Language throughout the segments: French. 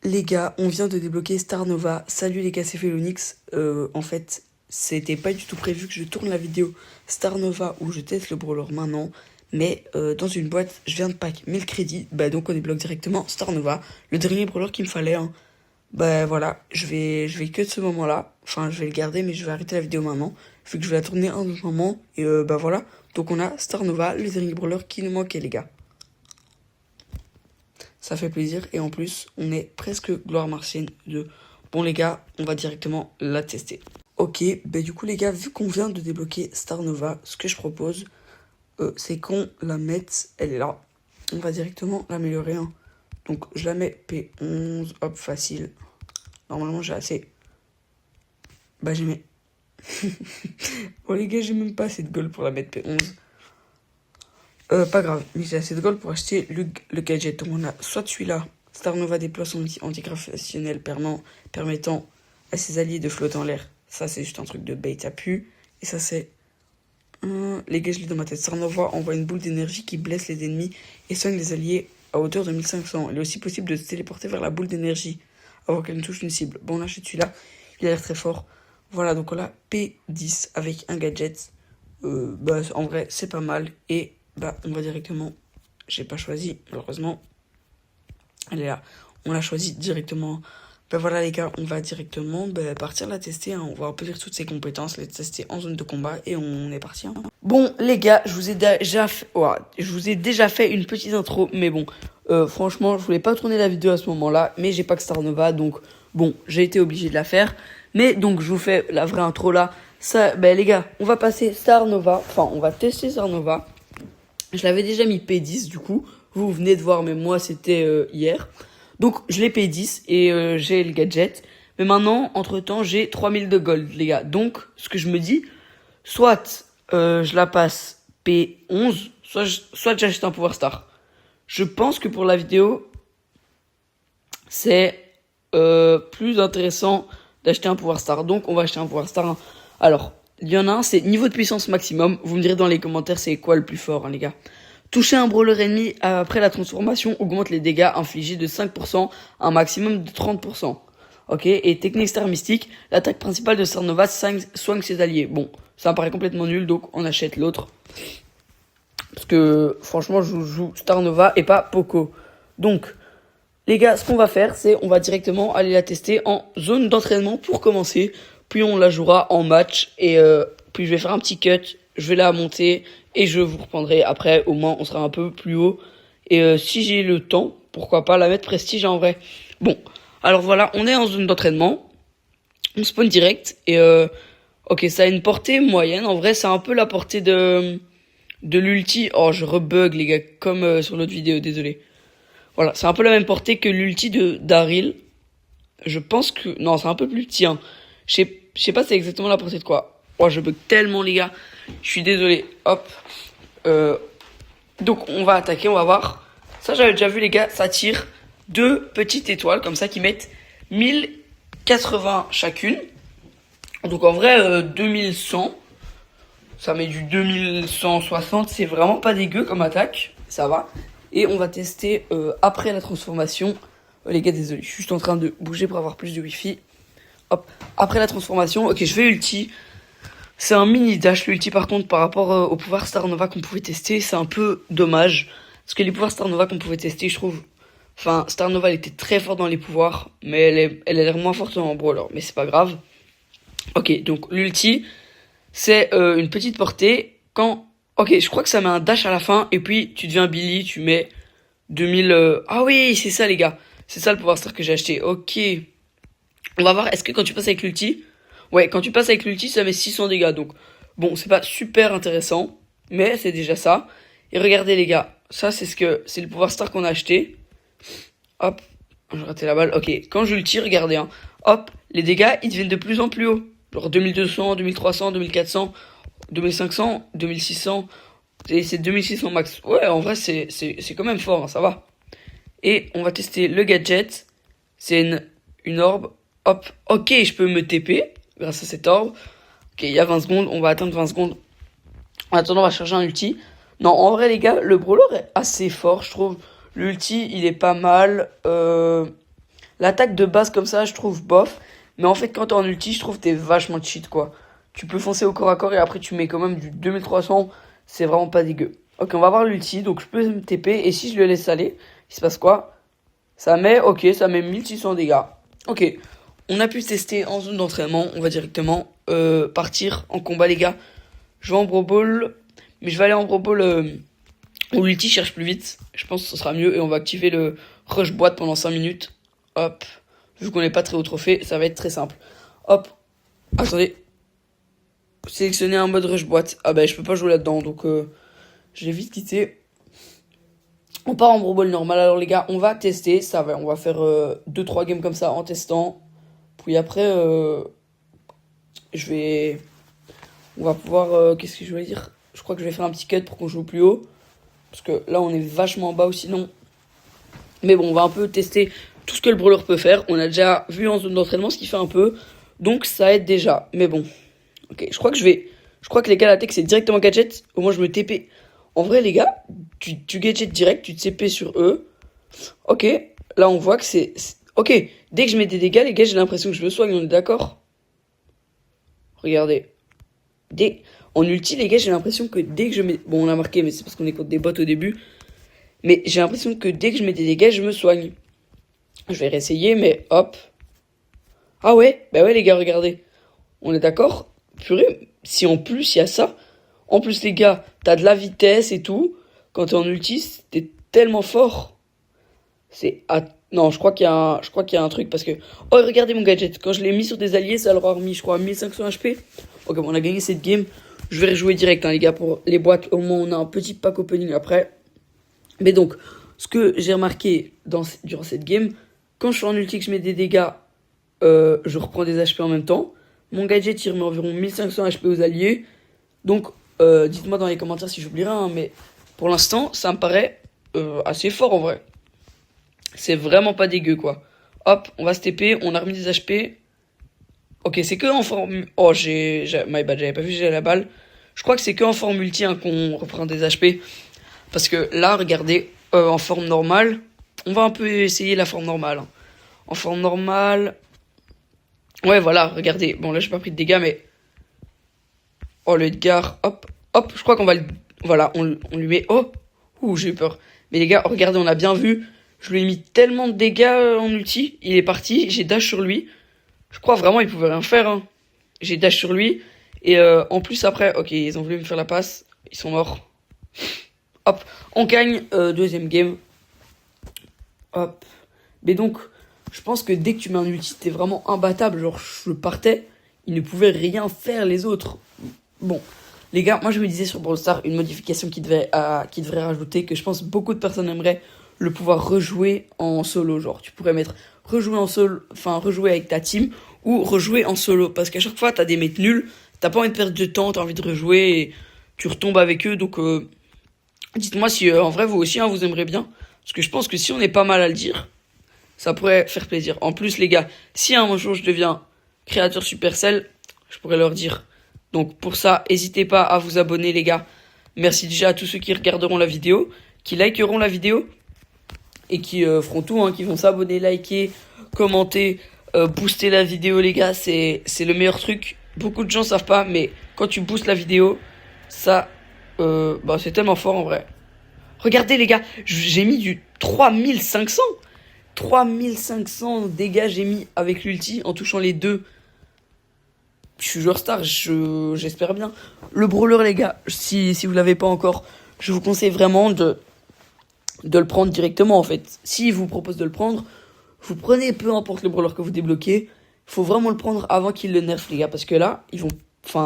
Les gars, on vient de débloquer Star Nova. Salut les gars, c'est Felonix. En fait, c'était pas du tout prévu que je tourne la vidéo Star Nova où je teste le brawler maintenant. Mais dans une boîte, je viens de pack 1000 crédits. Bah donc on débloque directement Star Nova. Le dernier brawler qu'il me fallait. Hein. Bah voilà, je vais que de ce moment-là. Enfin, je vais le garder, mais je vais arrêter la vidéo maintenant. Vu que je vais la tourner un autre moment. Et bah voilà. Donc on a Star Nova, le dernier brawler qui nous manquait les gars. Ça fait plaisir et en plus on est presque gloire martienne de bon les gars, on va directement la tester. Ok, bah du coup les gars, vu qu'on vient de débloquer Star Nova, ce que je propose c'est qu'on la mette, elle est là, on va directement l'améliorer. Hein. Donc je la mets P11, hop facile, normalement j'ai assez, bah j'ai mis, bon les gars j'ai même pas assez de gold pour la mettre P11. Pas grave, mais j'ai assez de gold pour acheter le gadget. Donc on a soit celui-là, Star Nova déploie son outil antigravitationnel permettant à ses alliés de flotter en l'air. Ça c'est juste un truc de bait à pu. Et ça c'est... les gars, je lis dans ma tête. Star Nova envoie une boule d'énergie qui blesse les ennemis et soigne les alliés à hauteur de 1500. Il est aussi possible de se téléporter vers la boule d'énergie avant qu'elle ne touche une cible. Bon, on achète celui-là, il a l'air très fort. Voilà, donc on a P10 avec un gadget. Bah en vrai c'est pas mal. Et bah on va directement, j'ai pas choisi malheureusement, elle est là, on l'a choisi directement. Bah voilà les gars, on va directement partir la tester. Hein. On va remplir toutes ses compétences, les tester en zone de combat et on est parti. Hein. Bon les gars, je vous ai déjà fait une petite intro, mais bon franchement je voulais pas tourner la vidéo à ce moment là, mais j'ai pas que Star Nova, donc bon j'ai été obligé de la faire. Mais donc je vous fais la vraie intro là. Ça, ben les gars, on va passer Star Nova. Enfin, on va tester Star Nova. Je l'avais déjà mis P10 du coup. Vous venez de voir, mais moi c'était hier. Donc je l'ai P10 et j'ai le gadget. Mais maintenant, entre temps, j'ai 3000 de gold, les gars. Donc, ce que je me dis, soit je la passe P11, soit j'achète un Power Star. Je pense que pour la vidéo, c'est plus intéressant d'acheter un Power Star. Donc on va acheter un Power Star. Alors, il y en a un, c'est niveau de puissance maximum. Vous me direz dans les commentaires c'est quoi le plus fort, hein, les gars. Toucher un brawler ennemi après la transformation augmente les dégâts infligés de 5% à un maximum de 30%. Ok, et technique Star Mystique, l'attaque principale de Star Nova soigne ses alliés. Bon, ça me paraît complètement nul, donc on achète l'autre. Parce que franchement, je joue Star Nova et pas Poco. Donc, les gars, ce qu'on va faire, c'est on va directement aller la tester en zone d'entraînement pour commencer. Puis on la jouera en match et puis je vais faire un petit cut, je vais la monter et je vous reprendrai après. Au moins, on sera un peu plus haut. Et si j'ai le temps, pourquoi pas la mettre prestige en vrai. Bon, alors voilà, on est en zone d'entraînement. On spawn direct et ok, ça a une portée moyenne. En vrai, c'est un peu la portée de l'ulti. Oh, je rebug les gars, comme sur l'autre vidéo, désolé. Voilà, c'est un peu la même portée que l'ulti de Daryl. Je pense que... Non, c'est un peu plus petit. Hein. Je sais pas c'est exactement la portée de quoi. Oh, je bug tellement, les gars. Je suis désolé. Hop. Donc, on va attaquer, on va voir. Ça, j'avais déjà vu, les gars. Ça tire 2 petites étoiles, comme ça, qui mettent 1080 chacune. Donc, en vrai, 2100. Ça met du 2160. C'est vraiment pas dégueu comme attaque. Ça va. Et on va tester après la transformation. Les gars, désolé, je suis juste en train de bouger pour avoir plus de wifi. Hop, après la transformation, ok, je vais ulti. C'est un mini dash l'ulti par contre par rapport au pouvoir Star Nova qu'on pouvait tester. C'est un peu dommage. Parce que les pouvoirs Star Nova qu'on pouvait tester, je trouve... Enfin, Star Nova, elle était très forte dans les pouvoirs. Mais elle a l'air moins forte en brawler. Mais c'est pas grave. Ok, donc l'ulti, c'est une petite portée quand... Ok, je crois que ça met un dash à la fin, et puis tu deviens Billy, tu mets 2000... Ah oui, c'est ça les gars, c'est ça le pouvoir star que j'ai acheté, ok. On va voir, est-ce que quand tu passes avec l'ulti... Ouais, quand tu passes avec l'ulti, ça met 600 dégâts, donc... Bon, c'est pas super intéressant, mais c'est déjà ça. Et regardez les gars, ça c'est le pouvoir star qu'on a acheté. Hop, j'ai raté la balle, ok. Quand j'ulti, regardez, hein. Hop, les dégâts, ils deviennent de plus en plus haut. Genre 2200, 2300, 2400... 2500, 2600, c'est 2600 max. Ouais, en vrai, c'est quand même fort, hein, ça va. Et on va tester le gadget. C'est une orbe. Hop, ok, je peux me TP grâce à cette orbe. Ok, il y a 20 secondes, on va attendre 20 secondes. En attendant, on va charger un ulti. Non, en vrai, les gars, le brawler est assez fort, je trouve. L'ulti, il est pas mal. L'attaque de base comme ça, je trouve bof. Mais en fait, quand t'es en ulti, je trouve que t'es vachement cheat, quoi. Tu peux foncer au corps à corps et après tu mets quand même du 2300. C'est vraiment pas dégueu. Ok, on va voir l'ulti. Donc je peux me TP. Et si je le laisse aller, il se passe quoi? Ok, ça met 1600 dégâts. Ok, on a pu tester en zone d'entraînement. On va directement partir en combat, les gars. Je vais en Brawl Ball. Mais je vais aller en Brawl Ball où l'ulti cherche plus vite. Je pense que ce sera mieux. Et on va activer le rush boîte pendant 5 minutes. Hop. Vu qu'on n'est pas très haut trophée, ça va être très simple. Hop. Attendez. Sélectionner un mode rush boîte. Ah bah je peux pas jouer là-dedans. Donc je l'ai vite quitté. On part en Brawl Ball normal. Alors les gars, on va tester. Ça va. On va faire 2-3 games comme ça en testant. Puis après, on va pouvoir... qu'est-ce que je voulais dire? Je crois que je vais faire un petit cut pour qu'on joue plus haut. Parce que là, on est vachement bas ou sinon. Mais bon, on va un peu tester tout ce que le brawler peut faire. On a déjà vu en zone d'entraînement ce qu'il fait un peu. Donc ça aide déjà. Mais bon. Ok, je crois que les gars, la tech, c'est directement gadget. Au moins, je me TP. En vrai, les gars, tu gadget direct, tu te CP sur eux. Ok, là, on voit que c'est... Ok, dès que je mets des dégâts, les gars, j'ai l'impression que je me soigne. On est d'accord? Regardez. En ulti, les gars, j'ai l'impression que dès que je mets... Bon, on a marqué, mais c'est parce qu'on est contre des bots au début. Mais j'ai l'impression que dès que je mets des dégâts, je me soigne. Je vais réessayer, mais hop. Ah ouais, bah ouais, les gars, regardez. On est d'accord? Purée, si en plus il y a ça. En plus, les gars, t'as de la vitesse et tout. Quand t'es en ulti, t'es tellement fort. Non, je crois qu'il y a un truc parce que... Oh, regardez mon gadget. Quand je l'ai mis sur des alliés, ça leur a remis, je crois, 1500 HP. Ok, bon, on a gagné cette game. Je vais rejouer direct, hein, les gars, pour les boîtes. Au moins, on a un petit pack opening après. Mais donc, ce que j'ai remarqué durant cette game, quand je suis en ulti, que je mets des dégâts, je reprends des HP en même temps. Mon gadget, il remet environ 1500 HP aux alliés. Donc, dites-moi dans les commentaires si j'oublierai, hein, mais pour l'instant, ça me paraît assez fort en vrai. C'est vraiment pas dégueu, quoi. Hop, on va se TP, on a remis des HP. Ok, c'est que en forme... Oh, my bad, j'avais pas vu, j'ai la balle. Je crois que c'est que en forme multi hein, qu'on reprend des HP. Parce que là, regardez, en forme normale, on va un peu essayer la forme normale. Hein. En forme normale... Ouais, voilà, regardez. Bon, là, j'ai pas pris de dégâts, mais... Oh, le Edgar, hop, hop, je crois qu'on va le... Voilà, on lui met... Oh, ouh, j'ai eu peur. Mais les gars, regardez, on a bien vu. Je lui ai mis tellement de dégâts en ulti. Il est parti, j'ai dash sur lui. Je crois vraiment il pouvait rien faire. Hein. J'ai dash sur lui. Et en plus, après... Ok, ils ont voulu me faire la passe. Ils sont morts. Hop, on gagne. Deuxième game. Hop. Mais donc... Je pense que dès que tu mets un ulti, t'es vraiment imbattable. Genre, je partais, il ne pouvait rien faire les autres. Bon, les gars, moi je me disais sur Brawl Stars une modification qui devrait rajouter, que je pense beaucoup de personnes aimeraient, le pouvoir rejouer en solo. Genre, tu pourrais mettre rejouer en solo, enfin rejouer avec ta team ou rejouer en solo. Parce qu'à chaque fois, t'as des mates nuls, t'as pas envie de perdre de temps, t'as envie de rejouer et tu retombes avec eux. Donc, dites-moi si en vrai vous aussi, hein, vous aimerez bien. Parce que je pense que si on est pas mal à le dire, ça pourrait faire plaisir. En plus, les gars, si un jour je deviens créateur Supercell, je pourrais leur dire. Donc pour ça, n'hésitez pas à vous abonner, les gars. Merci déjà à tous ceux qui regarderont la vidéo, qui likeront la vidéo et qui feront tout, hein, qui vont s'abonner, liker, commenter, booster la vidéo, les gars. C'est le meilleur truc. Beaucoup de gens savent pas, mais quand tu boostes la vidéo, ça, c'est tellement fort en vrai. Regardez, les gars, j'ai mis du 3500. 3500 dégâts j'ai mis avec l'ulti en touchant les deux. Je suis joueur star, j'espère bien. Le brawler, les gars, si vous l'avez pas encore, je vous conseille vraiment de le prendre directement en fait. S'il vous propose de le prendre, vous prenez peu importe le brawler que vous débloquez. Il faut vraiment le prendre avant qu'il le nerf, les gars, parce que là,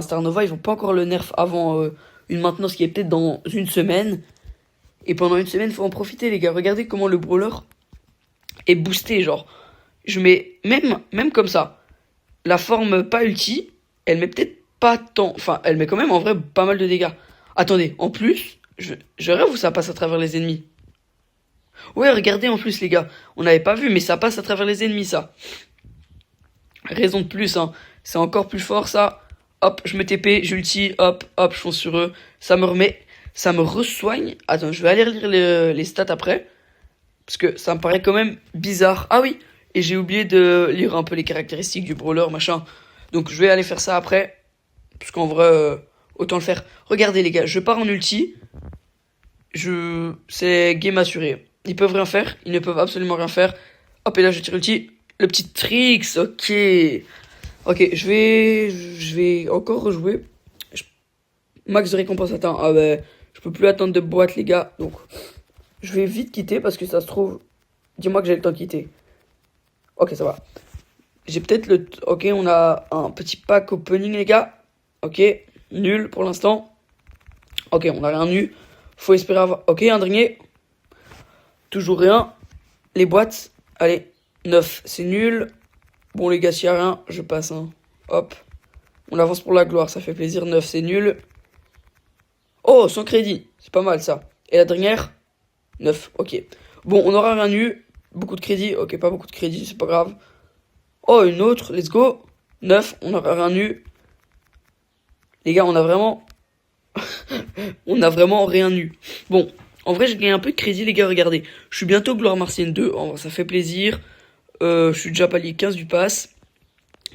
Star Nova, ils vont pas encore le nerf avant une maintenance qui est peut-être dans une semaine. Et pendant une semaine, faut en profiter, les gars. Regardez comment le brawler est boosté, genre. Je mets, même comme ça, la forme pas ulti, elle met peut-être pas tant... Enfin, elle met quand même en vrai pas mal de dégâts. Attendez, en plus, je rêve où ça passe à travers les ennemis. Ouais, regardez en plus, les gars. On n'avait pas vu, mais ça passe à travers les ennemis, ça. Raison de plus, hein. C'est encore plus fort, ça. Hop, je me TP, j'ulti, hop, hop, je fonce sur eux. Ça me remet... Ça me resoigne. Attends, je vais aller lire les stats après. Parce que ça me paraît quand même bizarre. Ah oui, et j'ai oublié de lire un peu les caractéristiques du brawler, machin. Donc je vais aller faire ça après, parce qu'en vrai, autant le faire. Regardez les gars, je pars en ulti, c'est game assuré. Ils peuvent rien faire, ils ne peuvent absolument rien faire. Hop, et là je tire ulti, le petit tricks, ok. Ok, je vais encore rejouer. Max de récompense atteint. Ah ben, je peux plus attendre de boîte les gars, donc je vais vite quitter parce que ça se trouve. Dis-moi que j'ai le temps de quitter. Ok, ça va. J'ai peut-être le... Ok, on a un petit pack opening, les gars. Ok, nul pour l'instant. Ok, on a rien eu. Faut espérer avoir... Ok, un dernier. Toujours rien. Les boîtes. Allez, 9, c'est nul. Bon, les gars, s'il y a rien, je passe. Hein. Hop. On avance pour la gloire, ça fait plaisir. 9, c'est nul. Oh, sans crédit. C'est pas mal, ça. Et la dernière 9, ok. Bon, on aura rien eu. Beaucoup de crédit. Ok, pas beaucoup de crédit, c'est pas grave. Oh, une autre, let's go. 9, on n'aura rien eu. Les gars, on a vraiment... on a vraiment rien eu. Bon, en vrai, j'ai gagné un peu de crédit, les gars, regardez. Je suis bientôt Gloire Martienne 2, en vrai, ça fait plaisir. Je suis déjà palier 15 du pass.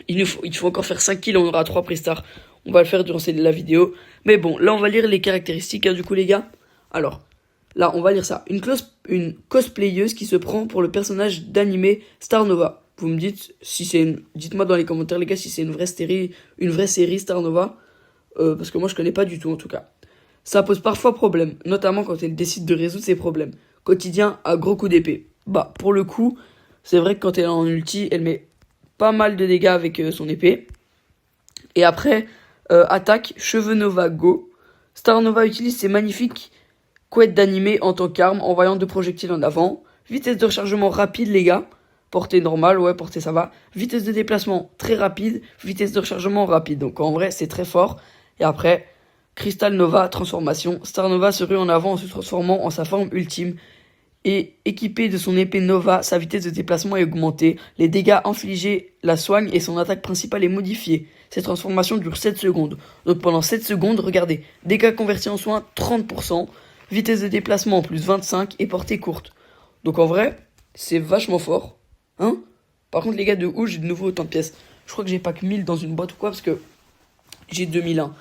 Il faut encore faire 5 kills, on aura 3 prestars. On va le faire durant la vidéo. Mais bon, là, on va lire les caractéristiques, hein, du coup, les gars. Alors, là, on va lire ça. Une cosplayeuse qui se prend pour le personnage d'animé Star Nova. Vous me dites si c'est dites-moi dans les commentaires les gars si c'est une vraie série Star Nova parce que moi je connais pas du tout en tout cas. Ça pose parfois problème, notamment quand elle décide de résoudre ses problèmes. Quotidien à gros coups d'épée. Bah pour le coup, c'est vrai que quand elle est en ulti, elle met pas mal de dégâts avec son épée. Et après attaque cheveux Nova Go. Star Nova utilise ses magnifiques couettes d'animé en tant qu'arme, envoyant 2 projectiles en avant. Vitesse de rechargement rapide les gars. Portée normale, ouais, portée ça va. Vitesse de déplacement très rapide. Vitesse de rechargement rapide. Donc en vrai, c'est très fort. Et après, Crystal Nova, transformation. Star Nova se rue en avant en se transformant en sa forme ultime. Et équipé de son épée Nova, sa vitesse de déplacement est augmentée. Les dégâts infligés la soignent et son attaque principale est modifiée. Cette transformation dure 7 secondes. Donc pendant 7 secondes, regardez. Dégâts convertis en soins, 30%. Vitesse de déplacement, plus 25 et portée courte. Donc en vrai, c'est vachement fort. Hein? Par contre, les gars, de où j'ai de nouveau autant de pièces? Je crois que j'ai pas que 1000 dans une boîte ou quoi, parce que j'ai 2001.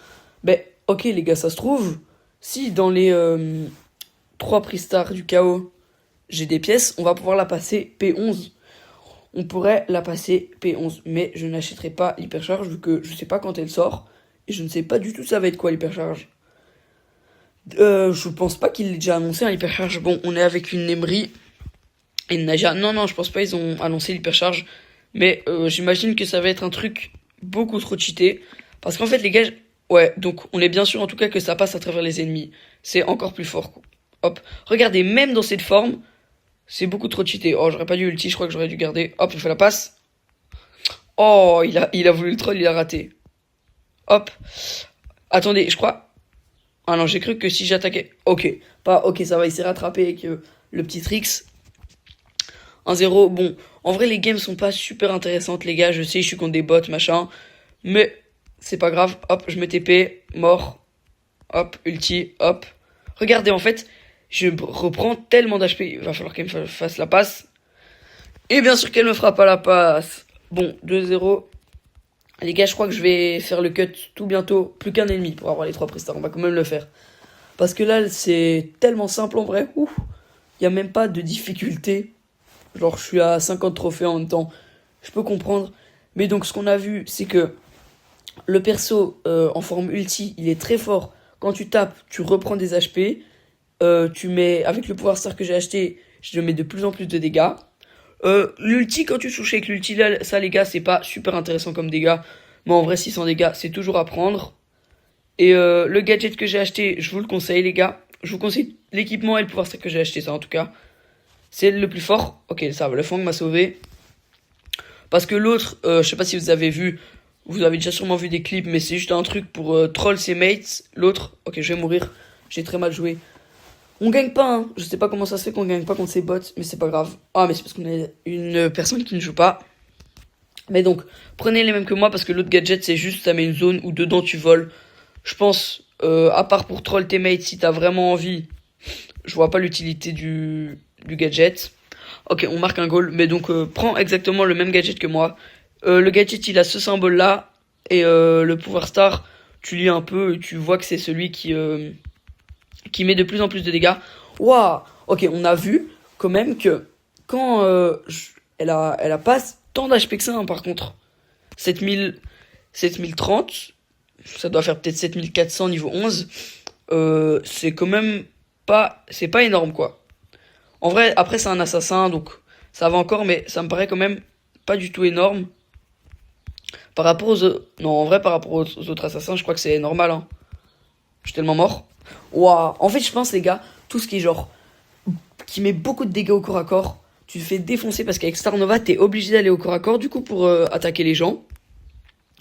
Ben, ok, les gars, ça se trouve, si dans les 3 prix stars du chaos, j'ai des pièces, on va pouvoir la passer P11. On pourrait la passer P11, mais je n'achèterai pas l'hypercharge, vu que je sais pas quand elle sort, et je ne sais pas du tout ça va être quoi l'hypercharge. Je pense pas qu'il l'ait déjà annoncé, hein, l'hypercharge. Bon, on est avec une Emery. Et Naja, non, je pense pas, ils ont annoncé l'hypercharge. Mais j'imagine que ça va être un truc beaucoup trop cheaté. Parce qu'en fait, les gars, ouais, donc on est bien sûr en tout cas que ça passe à travers les ennemis. C'est encore plus fort. Hop, regardez, même dans cette forme, c'est beaucoup trop cheaté. Oh, j'aurais pas dû ulti, je crois que j'aurais dû garder. Hop, il fait la passe. Oh, il a voulu le troll, il a raté. Hop. Attendez, je crois... Ah non, j'ai cru que si j'attaquais... Ok, ça va, il s'est rattrapé avec le petit tricks. 1-0, bon, en vrai les games sont pas super intéressantes les gars, je sais, je suis contre des bots, machin, mais c'est pas grave, hop, je me TP, mort, hop, ulti, hop. Regardez, en fait, je reprends tellement d'HP, il va falloir qu'elle me fasse la passe, et bien sûr qu'elle me fera pas la passe. Bon, 2-0, les gars, je crois que je vais faire le cut tout bientôt, plus qu'un ennemi pour avoir les 3 prestars, on va quand même le faire. Parce que là, c'est tellement simple en vrai, ouf, il y a même pas de difficulté. Genre, je suis à 50 trophées en même temps. Je peux comprendre. Mais donc, ce qu'on a vu, c'est que le perso en forme ulti, il est très fort. Quand tu tapes, tu reprends des HP. Tu mets, avec le pouvoir star que j'ai acheté, je mets de plus en plus de dégâts. L'ulti, quand tu touches avec l'ulti, là, ça, les gars, c'est pas super intéressant comme dégâts. Mais en vrai, 600 dégâts, c'est toujours à prendre. Et le gadget que j'ai acheté, je vous le conseille, les gars. Je vous conseille l'équipement et le pouvoir star que j'ai acheté, ça, en tout cas. C'est le plus fort. Ok, ça va, le Fang m'a sauvé. Parce que l'autre, je sais pas si vous avez vu, vous avez déjà sûrement vu des clips, mais c'est juste un truc pour troll ses mates. L'autre, ok, je vais mourir. J'ai très mal joué. On gagne pas, hein. Je sais pas comment ça se fait qu'on gagne pas contre ces bots, mais c'est pas grave. Ah, mais c'est parce qu'on est une personne qui ne joue pas. Mais donc, prenez les mêmes que moi, parce que l'autre gadget, c'est juste, ça met une zone où dedans tu voles. Je pense, à part pour troll tes mates, si t'as vraiment envie, je vois pas l'utilité du gadget. Ok, on marque un goal. Mais donc, prends exactement le même gadget que moi. Le gadget, il a ce symbole-là. Et le pouvoir star, tu lis un peu et tu vois que c'est celui qui met de plus en plus de dégâts. Waouh! Ok, on a vu quand même que quand elle a pas tant d'HP que ça, hein, par contre. 7030, ça doit faire peut-être 7400 niveau 11. C'est quand même pas... C'est pas énorme, quoi. En vrai, après, c'est un assassin, donc ça va encore, mais ça me paraît quand même pas du tout énorme. Par rapport aux... Non, en vrai, par rapport aux autres assassins, je crois que c'est normal, hein. Je suis tellement mort. Waouh. En fait, je pense, les gars, tout ce qui est genre... qui met beaucoup de dégâts au corps à corps, tu te fais défoncer parce qu'avec Star Nova, t'es obligé d'aller au corps à corps, du coup, pour attaquer les gens.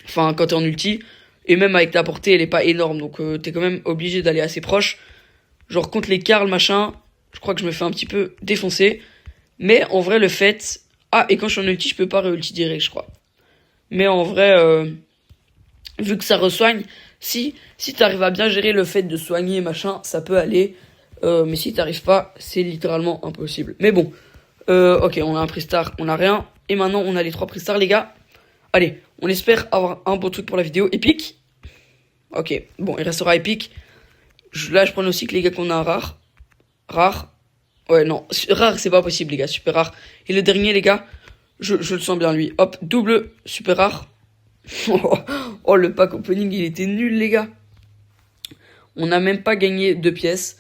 Enfin, quand t'es en ulti. Et même avec ta portée, elle est pas énorme, donc t'es quand même obligé d'aller assez proche. Genre, contre les Karl, machin, je crois que je me fais un petit peu défoncer. Mais en vrai, le fait... Ah, et quand je suis en ulti, je peux pas re-ulti direct, je crois. Mais en vrai, vu que ça resoigne, si t'arrives à bien gérer le fait de soigner, machin, ça peut aller. Mais si t'arrives pas, c'est littéralement impossible. Mais bon, ok, on a un prix star, on a rien. Et maintenant, on a les 3 prix stars, les gars. Allez, on espère avoir un beau truc pour la vidéo. Épique. Ok, bon, il restera épique. Là, je prends aussi que les gars qu'on a un rare. Rare. Ouais, non, rare, c'est pas possible, les gars, super rare. Et le dernier, les gars, je le sens bien, lui. Hop, double, super rare. Oh, le pack opening, il était nul, les gars. On n'a même pas gagné 2 pièces.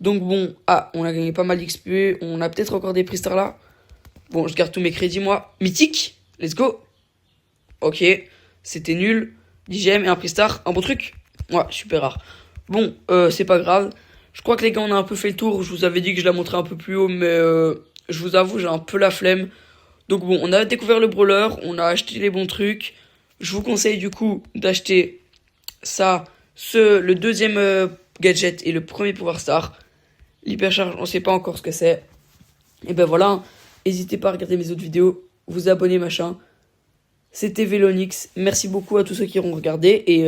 Donc bon, on a gagné pas mal d'XP. On a peut-être encore des prix stars là. Bon, je garde tous mes crédits, moi. Mythique, let's go. Ok, c'était nul. 10ème et un prix star, un bon truc. Ouais, super rare. Bon, c'est pas grave. Je crois que les gars, on a un peu fait le tour. Je vous avais dit que je la montrais un peu plus haut, mais je vous avoue, j'ai un peu la flemme. Donc bon, on a découvert le brawler, on a acheté les bons trucs. Je vous conseille du coup d'acheter ça, le deuxième gadget et le premier pouvoir star. L'hypercharge, on sait pas encore ce que c'est. Et ben voilà, n'hésitez pas à regarder mes autres vidéos, vous abonner machin. C'était Velonix, merci beaucoup à tous ceux qui auront regardé et